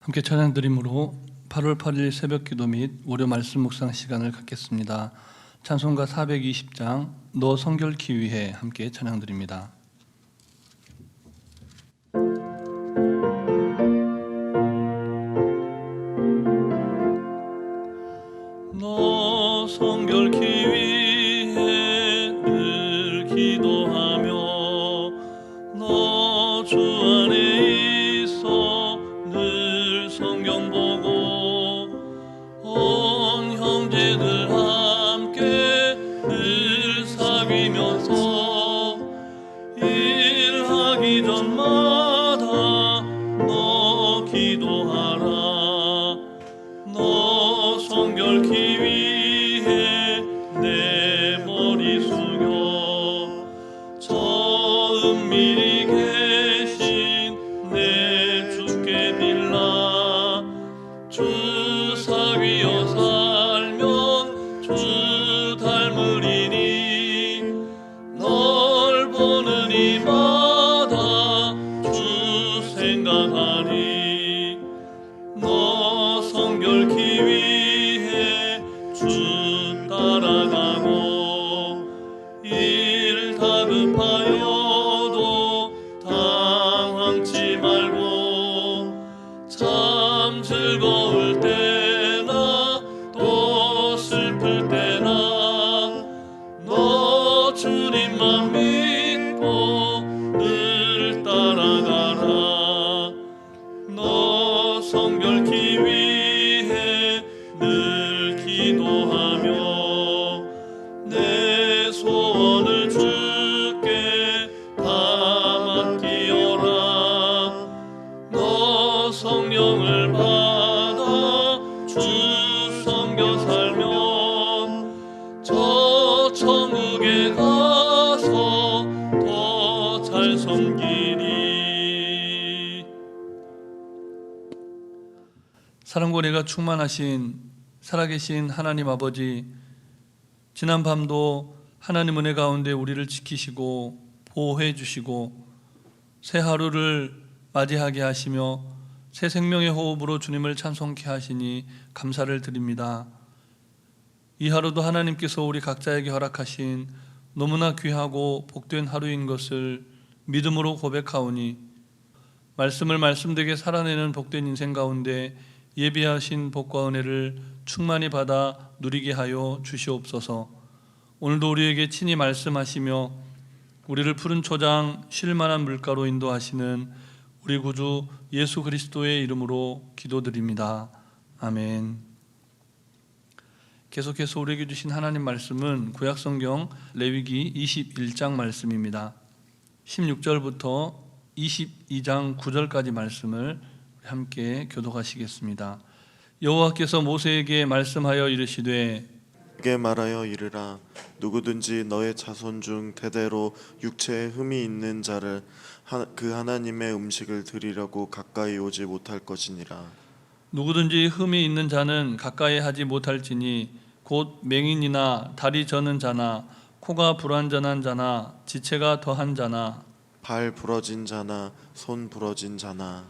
함께 찬양드림으로 8월 8일 새벽기도 및 월요 말씀 묵상 시간을 갖겠습니다. 찬송가 420장 너 성결케 위해 함께 찬양드립니다. 너 성결케 위해 늘 기도하며 너 주 안에 있어 늘 성경 보고 온 형제들 함께 늘 사귀면서 일하기 전마다 너 기도하라. 너 성결케 위해 내 머리 숙여 저 은밀히 계신 내 주께 빌라. 주 사귀어 살면 주 닮으리니 널 보는 이마다 주 생각하리. 너 성결케 위해 주 따라가고 일 다급하여도 당황치 말고 참 즐거울 때나 또 슬플 때나 너 주님만 믿고 늘 따라가라. 너 성결케 위해 늘 기도하며 내 소원을 주께 다 맡기어라. 너 성령을 받아 주 섬겨 살면 저 천국에 가서 더 잘 섬기리. 사랑과 은혜가 충만하신 살아계신 하나님 아버지, 지난 밤도 하나님 은혜 가운데 우리를 지키시고 보호해 주시고 새 하루를 맞이하게 하시며 새 생명의 호흡으로 주님을 찬송케 하시니 감사를 드립니다. 이 하루도 하나님께서 우리 각자에게 허락하신 너무나 귀하고 복된 하루인 것을 믿음으로 고백하오니 말씀을 말씀되게 살아내는 복된 인생 가운데 예비하신 복과 은혜를 충만히 받아 누리게 하여 주시옵소서. 오늘도 우리에게 친히 말씀하시며 우리를 푸른 초장 쉴 만한 물가로 인도하시는 우리 구주 예수 그리스도의 이름으로 기도드립니다. 아멘. 계속해서 우리에게 주신 하나님 말씀은 구약성경 레위기 21장 말씀입니다. 16절부터 22장 9절까지 말씀을 함께 교독하시겠습니다. 여호와께서 모세에게 말씀하여 이르시되 내게 말하여 이르라. 누구든지 너의 자손 중 대대로 육체에 흠이 있는 자를 그 하나님의 음식을 드리려고 가까이 오지 못할 것이니라. 누구든지 흠이 있는 자는 가까이 하지 못할지니 곧 맹인이나 다리 저는 자나 코가 불완전한 자나 지체가 더한 자나 발 부러진 자나 손 부러진 자나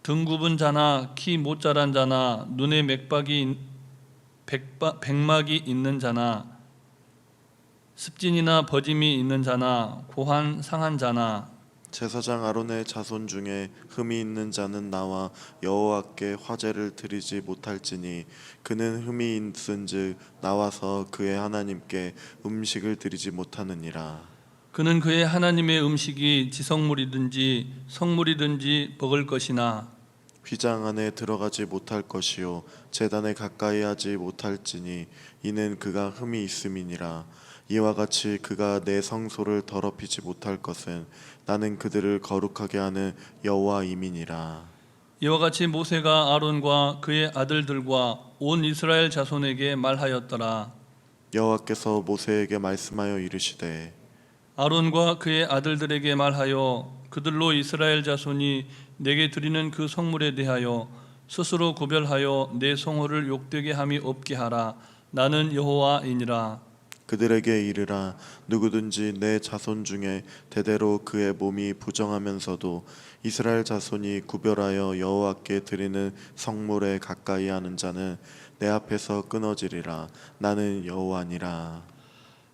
등 굽은 자나 키 못 자란 자나 눈에 백막이 있는 자나 습진이나 버짐이 있는 자나 고환 상한 자나 제사장 아론의 자손 중에 흠이 있는 자는 나와 여호와께 화제를 드리지 못할지니 그는 흠이 있은즉 나와서 그의 하나님께 음식을 드리지 못하느니라. 그는 그의 하나님의 음식이 지성물이든지 성물이든지 먹을 것이나 휘장 안에 들어가지 못할 것이요 제단에 가까이 하지 못할지니 이는 그가 흠이 있음이니라. 이와 같이 그가 내 성소를 더럽히지 못할 것은 나는 그들을 거룩하게 하는 여호와임이니라. 이와 같이 모세가 아론과 그의 아들들과 온 이스라엘 자손에게 말하였더라. 여호와께서 모세에게 말씀하여 이르시되 아론과 그의 아들들에게 말하여 그들로 이스라엘 자손이 내게 드리는 그 성물에 대하여 스스로 구별하여 내 성호를 욕되게 함이 없게 하라. 나는 여호와이니라. 그들에게 이르라. 누구든지 내 자손 중에 대대로 그의 몸이 부정하면서도 이스라엘 자손이 구별하여 여호와께 드리는 성물에 가까이 하는 자는 내 앞에서 끊어지리라. 나는 여호와니라.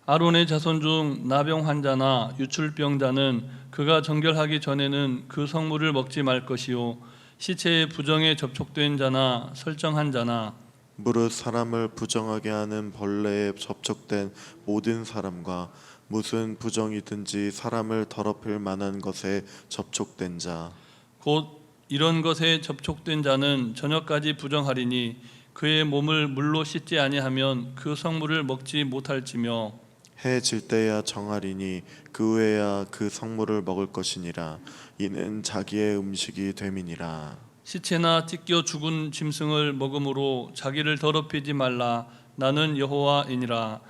아론의 자손 중 나병 환자나 유출병자는 그가 정결하기 전에는 그 성물을 먹지 말 것이요 시체의 부정에 접촉된 자나 설정한 자나 무릇 사람을 부정하게 하는 벌레에 접촉된 모든 사람과 무슨 부정이든지 사람을 더럽힐 만한 것에 접촉된 자 곧 이런 것에 접촉된 자는 저녁까지 부정하리니 그의 몸을 물로 씻지 아니하면 그 성물을 먹지 못할지며 해 질 때야 정하리니 그 후에야 그 성물을 먹을 것이니라. 이는 자기의 음식이 됨이니라. 시체나 찢겨 죽은 짐승을 먹음으로 자기를 더럽히지 말라. 나는 여호와이니라.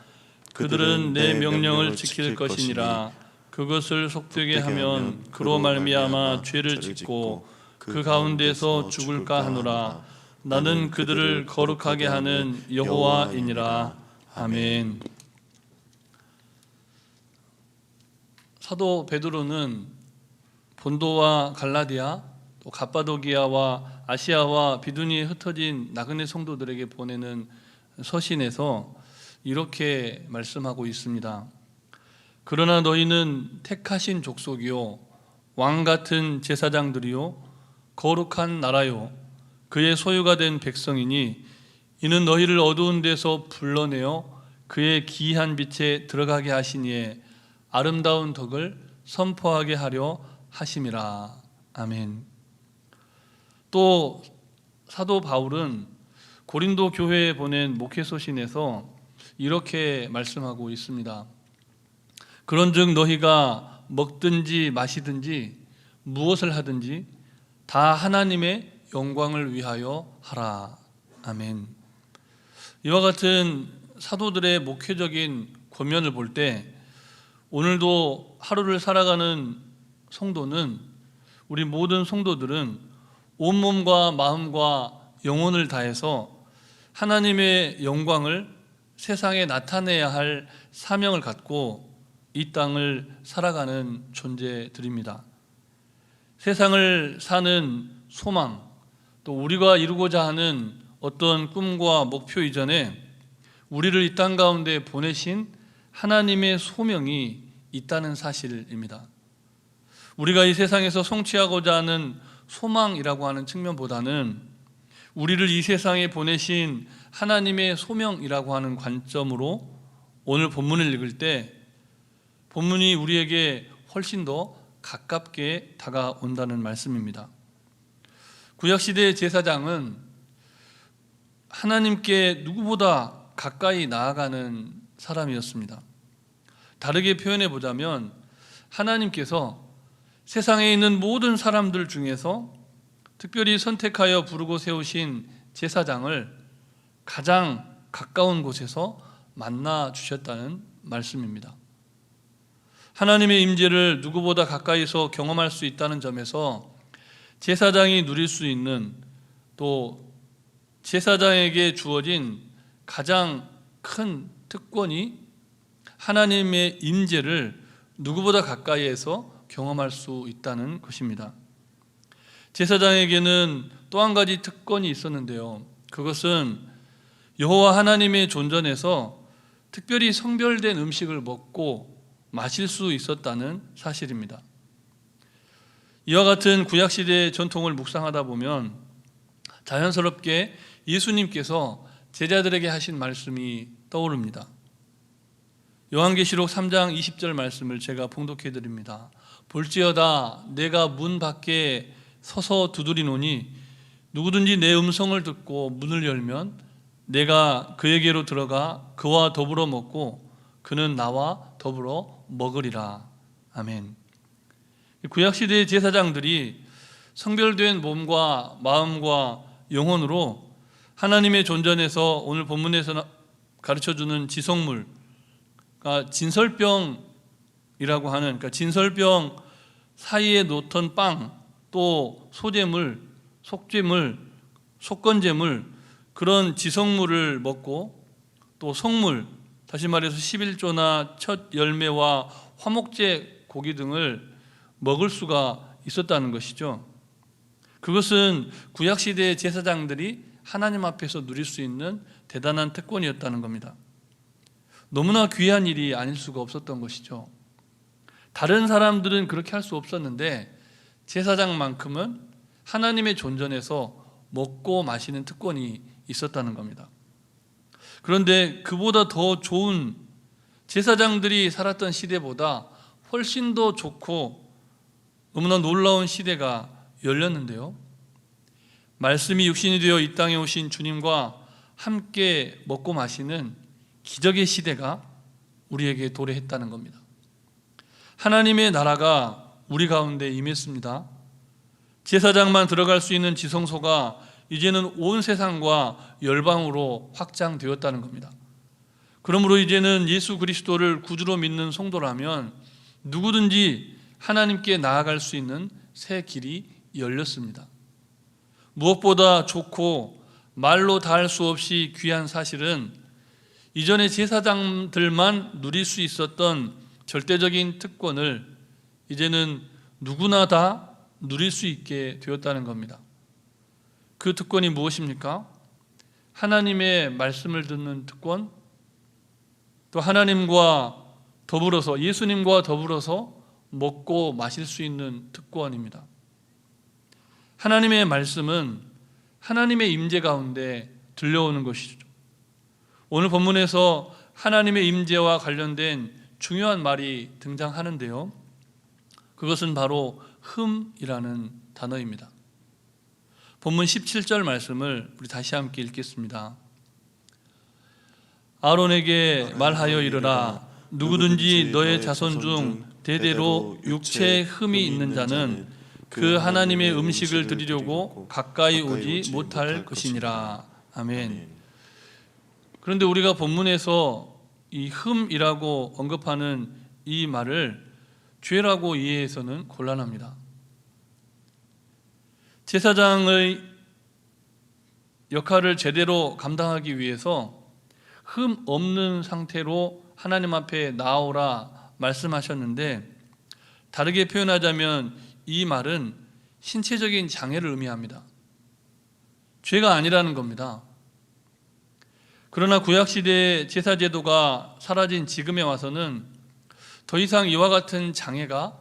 그들은 내 명령을 지킬 것이니라. 그것을 속되게 하면 그로 말미암아 죄를 짓고 그 가운데서 죽을까 하노라. 나는 그들을 거룩하게 하는 여호와이니라. 아멘. 사도 베드로는 본도와 갈라디아, 또 갑바도기아와 아시아와 비두니에 흩어진 나그네 성도들에게 보내는 서신에서 이렇게 말씀하고 있습니다. 그러나 너희는 택하신 족속이요 왕 같은 제사장들이요 거룩한 나라요 그의 소유가 된 백성이니 이는 너희를 어두운 데서 불러내어 그의 기이한 빛에 들어가게 하시니에 아름다운 덕을 선포하게 하려 하심이라. 아멘. 또 사도 바울은 고린도 교회에 보낸 목회서신에서 이렇게 말씀하고 있습니다. 그런즉 너희가 먹든지 마시든지 무엇을 하든지 다 하나님의 영광을 위하여 하라. 아멘. 이와 같은 사도들의 목회적인 권면을 볼 때 오늘도 하루를 살아가는 성도는, 우리 모든 성도들은 온몸과 마음과 영혼을 다해서 하나님의 영광을 세상에 나타내야 할 사명을 갖고 이 땅을 살아가는 존재들입니다. 세상을 사는 소망, 또 우리가 이루고자 하는 어떤 꿈과 목표 이전에 우리를 이 땅 가운데 보내신 하나님의 소명이 있다는 사실입니다. 우리가 이 세상에서 성취하고자 하는 소망이라고 하는 측면보다는 우리를 이 세상에 보내신 하나님의 소명이라고 하는 관점으로 오늘 본문을 읽을 때 본문이 우리에게 훨씬 더 가깝게 다가온다는 말씀입니다. 구약시대의 제사장은 하나님께 누구보다 가까이 나아가는 사람이었습니다. 다르게 표현해 보자면 하나님께서 세상에 있는 모든 사람들 중에서 특별히 선택하여 부르고 세우신 제사장을 가장 가까운 곳에서 만나 주셨다는 말씀입니다. 하나님의 임재를 누구보다 가까이서 경험할 수 있다는 점에서 제사장이 누릴 수 있는, 또 제사장에게 주어진 가장 큰 특권이 하나님의 임재를 누구보다 가까이에서 경험할 수 있다는 것입니다. 제사장에게는 또 한 가지 특권이 있었는데요. 그것은 여호와 하나님의 존전에서 특별히 성별된 음식을 먹고 마실 수 있었다는 사실입니다. 이와 같은 구약시대의 전통을 묵상하다 보면 자연스럽게 예수님께서 제자들에게 하신 말씀이 떠오릅니다. 요한계시록 3장 20절 말씀을 제가 봉독해 드립니다. 볼지어다 내가 문 밖에 서서 두드리노니 누구든지 내 음성을 듣고 문을 열면 내가 그에게로 들어가 그와 더불어 먹고 그는 나와 더불어 먹으리라. 아멘. 구약시대의 제사장들이 성별된 몸과 마음과 영혼으로 하나님의 존전에서 오늘 본문에서 가르쳐주는 지성물, 그러니까 진설병이라고 하는, 그러니까 진설병 사이에 놓던 빵, 또 소재물, 속재물, 속건재물, 그런 지성물을 먹고 또 성물, 다시 말해서 11조나 첫 열매와 화목제 고기 등을 먹을 수가 있었다는 것이죠. 그것은 구약시대의 제사장들이 하나님 앞에서 누릴 수 있는 대단한 특권이었다는 겁니다. 너무나 귀한 일이 아닐 수가 없었던 것이죠. 다른 사람들은 그렇게 할 수 없었는데 제사장만큼은 하나님의 존전에서 먹고 마시는 특권이 있었다는 겁니다. 그런데 그보다 더 좋은, 제사장들이 살았던 시대보다 훨씬 더 좋고 너무나 놀라운 시대가 열렸는데요. 말씀이 육신이 되어 이 땅에 오신 주님과 함께 먹고 마시는 기적의 시대가 우리에게 도래했다는 겁니다. 하나님의 나라가 우리 가운데 임했습니다. 제사장만 들어갈 수 있는 지성소가 이제는 온 세상과 열방으로 확장되었다는 겁니다. 그러므로 이제는 예수 그리스도를 구주로 믿는 성도라면 누구든지 하나님께 나아갈 수 있는 새 길이 열렸습니다. 무엇보다 좋고 말로 다할 수 없이 귀한 사실은 이전에 제사장들만 누릴 수 있었던 절대적인 특권을 이제는 누구나 다 누릴 수 있게 되었다는 겁니다. 그 특권이 무엇입니까? 하나님의 말씀을 듣는 특권, 또 하나님과 더불어서, 예수님과 더불어서 먹고 마실 수 있는 특권입니다. 하나님의 말씀은 하나님의 임재 가운데 들려오는 것이죠. 오늘 본문에서 하나님의 임재와 관련된 중요한 말이 등장하는데요. 그것은 바로 흠이라는 단어입니다. 본문 17절 말씀을 우리 다시 함께 읽겠습니다. 아론에게 말하여 이르라. 누구든지 너의 자손 중 대대로 육체에 흠이 있는 자는 그 하나님의 음식을 드리려고 가까이 오지 못할 것이니라. 아멘. 그런데 우리가 본문에서 이 흠이라고 언급하는 이 말을 죄라고 이해해서는 곤란합니다. 제사장의 역할을 제대로 감당하기 위해서 흠 없는 상태로 하나님 앞에 나오라 말씀하셨는데, 다르게 표현하자면 이 말은 신체적인 장애를 의미합니다. 죄가 아니라는 겁니다. 그러나 구약시대의 제사제도가 사라진 지금에 와서는 더 이상 이와 같은 장애가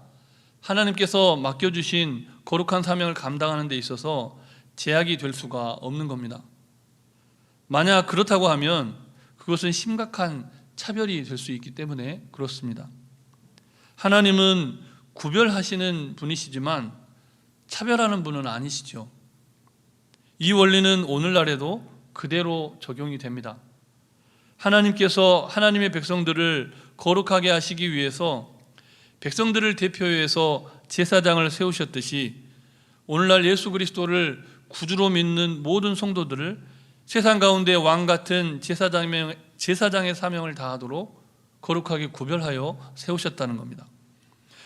하나님께서 맡겨주신 거룩한 사명을 감당하는 데 있어서 제약이 될 수가 없는 겁니다. 만약 그렇다고 하면 그것은 심각한 차별이 될 수 있기 때문에 그렇습니다. 하나님은 구별하시는 분이시지만 차별하는 분은 아니시죠. 이 원리는 오늘날에도 그대로 적용이 됩니다. 하나님께서 하나님의 백성들을 거룩하게 하시기 위해서 백성들을 대표해서 제사장을 세우셨듯이 오늘날 예수 그리스도를 구주로 믿는 모든 성도들을 세상 가운데 왕 같은 제사장의 사명을 다하도록 거룩하게 구별하여 세우셨다는 겁니다.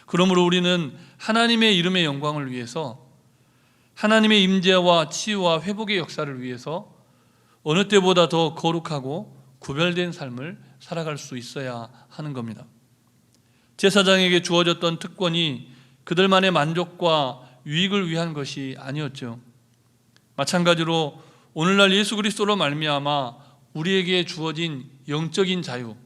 그러므로 우리는 하나님의 이름의 영광을 위해서, 하나님의 임재와 치유와 회복의 역사를 위해서 어느 때보다 더 거룩하고 구별된 삶을 살아갈 수 있어야 하는 겁니다. 제사장에게 주어졌던 특권이 그들만의 만족과 유익을 위한 것이 아니었죠. 마찬가지로 오늘날 예수 그리스도로 말미암아 우리에게 주어진 영적인 자유,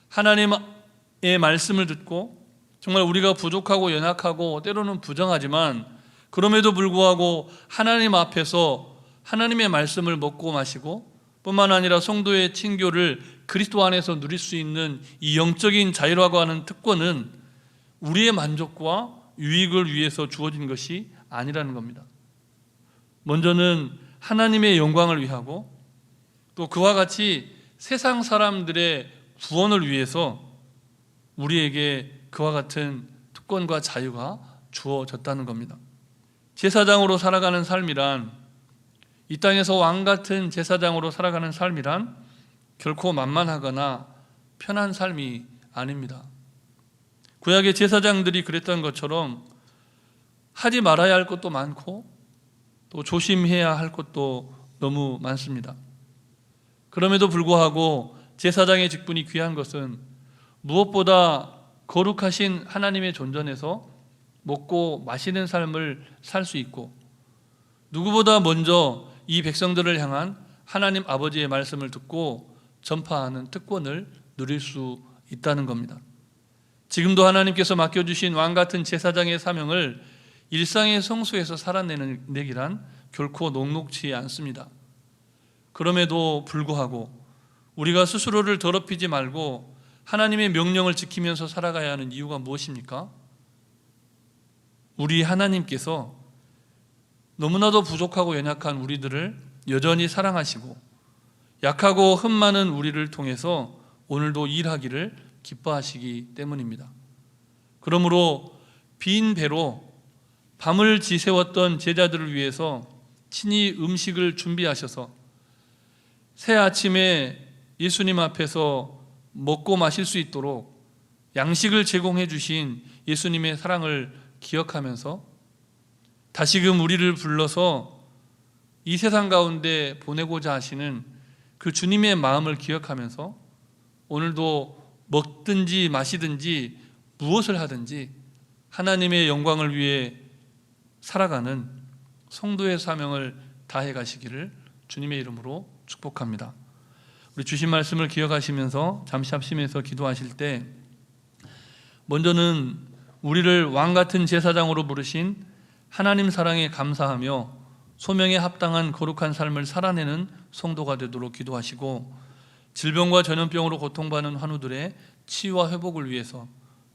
하나님의 말씀을 듣고 정말 우리가 부족하고 연약하고 때로는 부정하지만 그럼에도 불구하고 하나님 앞에서 하나님의 말씀을 먹고 마시고 뿐만 아니라 성도의 친교를 그리스도 안에서 누릴 수 있는 이 영적인 자유라고 하는 특권은 우리의 만족과 유익을 위해서 주어진 것이 아니라는 겁니다. 먼저는 하나님의 영광을 위하고 또 그와 같이 세상 사람들의 구원을 위해서 우리에게 그와 같은 특권과 자유가 주어졌다는 겁니다. 제사장으로 살아가는 삶이란, 이 땅에서 왕 같은 제사장으로 살아가는 삶이란 결코 만만하거나 편한 삶이 아닙니다. 구약의 제사장들이 그랬던 것처럼 하지 말아야 할 것도 많고 또 조심해야 할 것도 너무 많습니다. 그럼에도 불구하고 제사장의 직분이 귀한 것은 무엇보다 거룩하신 하나님의 존전에서 먹고 마시는 삶을 살 수 있고, 누구보다 먼저 이 백성들을 향한 하나님 아버지의 말씀을 듣고 전파하는 특권을 누릴 수 있다는 겁니다. 지금도 하나님께서 맡겨주신 왕같은 제사장의 사명을 일상의 성소에서 살아내기란 결코 녹록지 않습니다. 그럼에도 불구하고 우리가 스스로를 더럽히지 말고 하나님의 명령을 지키면서 살아가야 하는 이유가 무엇입니까? 우리 하나님께서 너무나도 부족하고 연약한 우리들을 여전히 사랑하시고 약하고 흠 많은 우리를 통해서 오늘도 일하기를 기뻐하시기 때문입니다. 그러므로 빈 배로 밤을 지새웠던 제자들을 위해서 친히 음식을 준비하셔서 새 아침에 예수님 앞에서 먹고 마실 수 있도록 양식을 제공해 주신 예수님의 사랑을 기억하면서 다시금 우리를 불러서 이 세상 가운데 보내고자 하시는 그 주님의 마음을 기억하면서 오늘도 먹든지 마시든지 무엇을 하든지 하나님의 영광을 위해 살아가는 성도의 사명을 다해 가시기를 주님의 이름으로 축복합니다. 우리 주신 말씀을 기억하시면서 잠시 합심해서 기도하실 때 먼저는 우리를 왕같은 제사장으로 부르신 하나님 사랑에 감사하며 소명에 합당한 거룩한 삶을 살아내는 성도가 되도록 기도하시고, 질병과 전염병으로 고통받는 환우들의 치유와 회복을 위해서,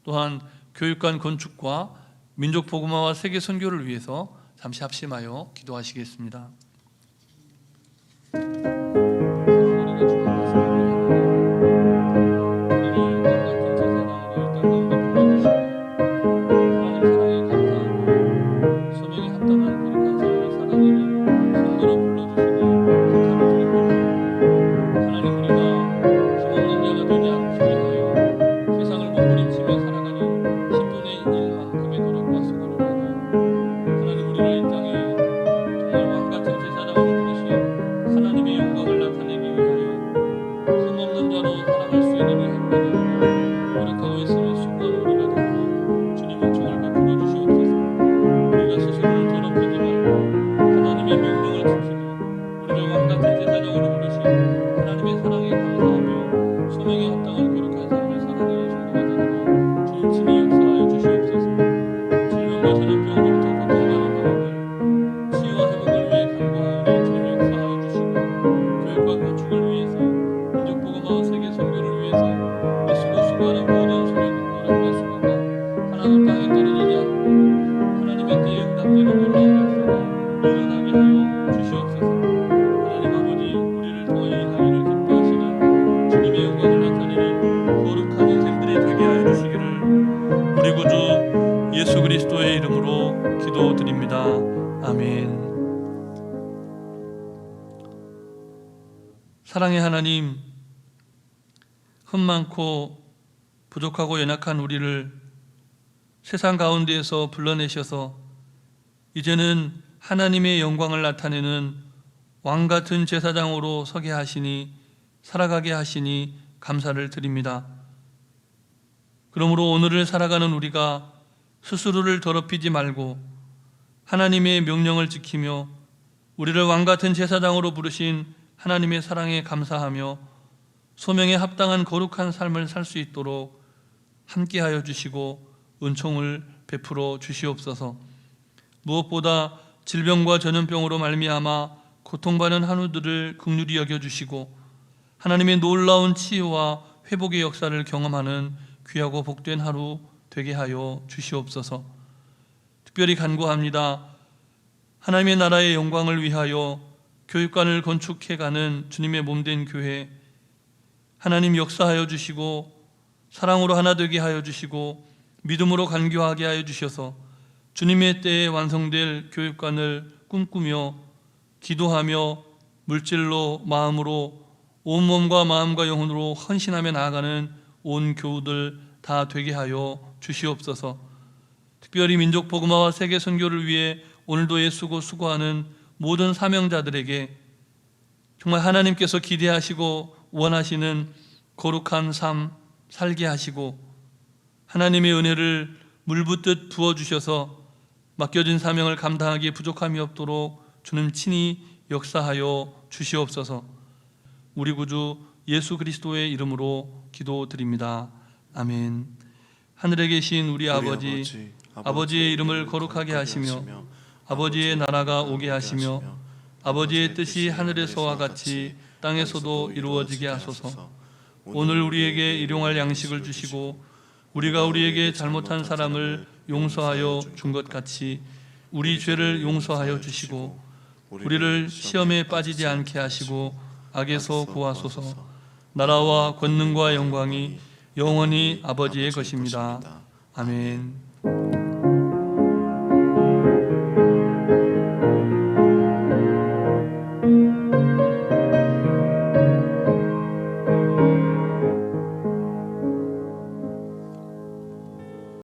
또한 교육관 건축과 민족 복음화와 세계 선교를 위해서 잠시 합심하여 기도하시겠습니다. 예수 그리스도의 이름으로 기도드립니다. 아멘. 사랑의 하나님, 흠 많고 부족하고 연약한 우리를 세상 가운데에서 불러내셔서 이제는 하나님의 영광을 나타내는 왕같은 제사장으로 서게 하시니, 살아가게 하시니 감사를 드립니다. 그러므로 오늘을 살아가는 우리가 스스로를 더럽히지 말고 하나님의 명령을 지키며 우리를 왕같은 제사장으로 부르신 하나님의 사랑에 감사하며 소명에 합당한 거룩한 삶을 살 수 있도록 함께하여 주시고 은총을 베풀어 주시옵소서. 무엇보다 질병과 전염병으로 말미암아 고통받는 한우들을 긍휼히 여겨주시고 하나님의 놀라운 치유와 회복의 역사를 경험하는 귀하고 복된 하루 되게 하여 주시옵소서. 특별히 간구합니다. 하나님의 나라의 영광을 위하여 교육관을 건축해가는 주님의 몸된 교회, 하나님 역사하여 주시고 사랑으로 하나 되게 하여 주시고 믿음으로 간교하게 하여 주셔서 주님의 때에 완성될 교육관을 꿈꾸며 기도하며 물질로 마음으로 온몸과 마음과 영혼으로 헌신하며 나아가는 온 교우들 다 되게 하여 주시옵소서. 특별히 민족 복음화와 세계 선교를 위해 오늘도 애쓰고 수고하는 모든 사명자들에게 정말 하나님께서 기대하시고 원하시는 거룩한 삶 살게 하시고 하나님의 은혜를 물붓듯 부어주셔서 맡겨진 사명을 감당하기에 부족함이 없도록 주님 친히 역사하여 주시옵소서. 우리 구주 예수 그리스도의 이름으로 기도드립니다. 아멘. 하늘에 계신 우리 아버지, 아버지의 이름을 거룩하게 하시며 아버지의 나라가 오게 하시며 아버지의 뜻이 하늘에서와 같이 땅에서도 이루어지게 하소서. 오늘 우리에게 일용할 양식을 주시고 우리가 우리에게 잘못한 사람을 용서하여 준 것 같이 우리 죄를 용서하여 주시고 우리를 시험에 빠지지 않게 하시고 악에서 구하소서. 나라와 권능과 영광이 영원히 아버지의 것입니다. 아멘.